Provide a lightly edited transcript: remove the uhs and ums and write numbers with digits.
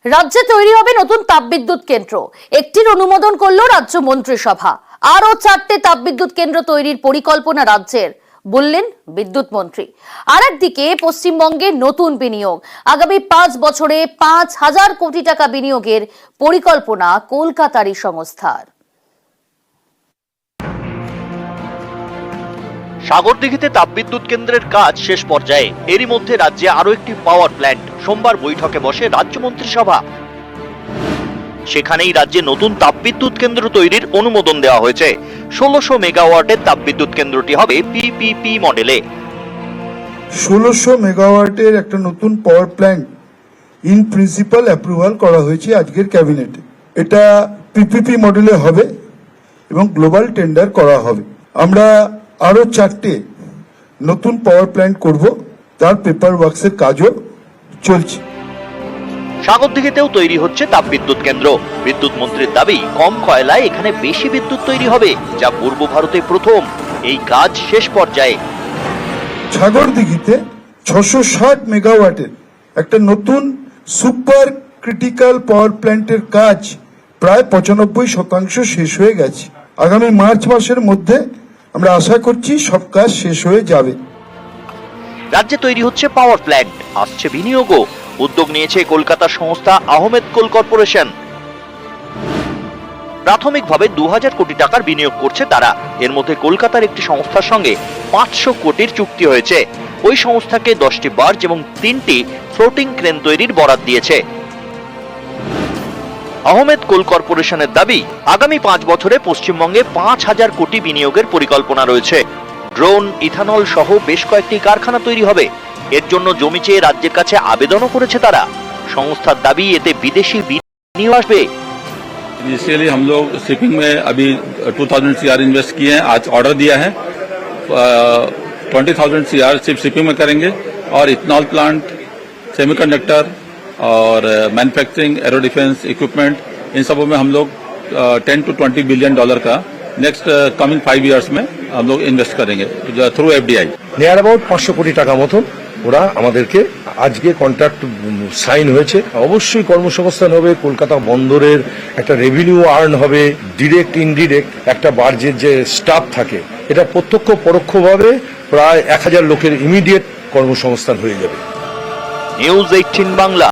রাজ্যে তৈরি হবে নতুন তাপবিদ্যুৎ কেন্দ্র। একটির অনুমোদন করল রাজ্য মন্ত্রিসভা। আরো 4টে তাপবিদ্যুৎ কেন্দ্র তৈরির পরিকল্পনা রাজ্যের, বললেন বিদ্যুৎ মন্ত্রী। আর একদিকে পশ্চিমবঙ্গে নতুন বিনিয়োগ। আগামী 5 বছরে 5,000 কোটি টাকা বিনিয়োগের পরিকল্পনা কলকাতারই সংস্থার। সাগরদিঘিতে তাপবিদ্যুৎ কেন্দ্রের কাজ শেষ পর্যায়ে। এরই মধ্যে রাজ্যে আরো একটি পাওয়ার প্ল্যান্ট। সোমবার বৈঠকে বসে রাজ্য মন্ত্রিসভা। সেখানেই রাজ্যে নতুন তাপবিদ্যুৎ কেন্দ্র তৈরির অনুমোদন দেওয়া হয়েছে। 1600 মেগাওয়াটের তাপবিদ্যুৎ কেন্দ্রটি হবে পিপিপি মডেলে। 1600 মেগাওয়াটের একটা নতুন power plant in principal approval করা হয়েছে আজকের ক্যাবিনেটে। এটা পিপিপি মডেলে হবে এবং গ্লোবাল টেন্ডার করা হবে। আমরা আরো 4টে নতুন পাওয়ার প্ল্যান্ট করব, তার পেপার ওয়ার্কসের কাজও চলছে। সাগরদিঘিতেও তৈরি হচ্ছে তাপবিদ্যুৎ কেন্দ্র। বিদ্যুৎ মন্ত্রীর দাবি, কম কয়লায় এখানে বেশি বিদ্যুৎ তৈরি হবে, যা পূর্ব ভারতে প্রথম। এই কাজ শেষ পর্যায়ে। সাগরদিঘিতে 660 মেগাওয়াটের একটা নতুন সুপার ক্রিটিক্যাল পাওয়ার প্ল্যান্টের কাজ প্রায় 95% শেষ হয়ে গেছে। আগামী মার্চ মাসের মধ্যে আমরা আশা করছি সব কাজ শেষ হয়ে যাবে। রাজ্যে তৈরি হচ্ছে পাওয়ার প্ল্যান্ট, আসছে বিনিয়োগও। উদ্যোগ নিয়েছে কলকাতার সংস্থা আহমেদ কোল কর্পোরেশন। প্রাথমিকভাবে 2000 কোটি টাকার বিনিয়োগ করছে তারা। এর মধ্যে কলকাতার একটি সংস্থার সঙ্গে 500 কোটির চুক্তি হয়েছে। ওই সংস্থাকে 10টি বার্জ এবং 3টি ফ্লোটিং ক্রেন তৈরির বরাদ দিয়েছে। আহমেদ কোল কর্পোরেশনের দাবি, আগামী 5 বছরে পশ্চিমবঙ্গে 5000 কোটি বিনিয়োগের পরিকল্পনা রয়েছে। ড্রোন, ইথানল সহ বেশ কয়েকটি কারখানা তৈরি হবে। এর জন্য জমি চেয়ে রাজ্যের কাছে আবেদনও করেছে তারা। সংস্থার দাবি, এতে বিদেশি বিনিয়োগ আসবে। इनिशियली हम लोग शिपिंग में अभी 2000 CR इन्वेस्ट किए हैं। आज ऑर्डर दिया है 20,000 CR सिर्फ शिपिंग में करेंगे। और इथेनॉल प्लांट, सेमीकंडक्टर और मैन्युफैक्चरिंग, एरो डिफेंस इक्विपमेंट, इन सबों में हम लोग 10 to 20 बिलियन डॉलर का नेक्स्ट कमिंग 5 years में हम लोग इन्वेस्ट करेंगे थ्रू FDI। नियर अबाउट 500 কোটি টাকা মতন ওরা আমাদেরকে আজকে কন্ট্রাক্ট সাইন হয়েছে। অবশ্যই কর্মসংস্থান হবে, কলকাতা বন্দরের একটা রেভিনিউ আর্ন হবে, ডিরেক্ট ইনডিরেক্ট একটা বার্জের যে স্টাফ থাকে, এটা প্রত্যক্ষ পরোক্ষভাবে প্রায় 1000 লোকের ইমিডিয়েট কর্মসংস্থান হয়ে যাবে। নিউজ 18 বাংলা।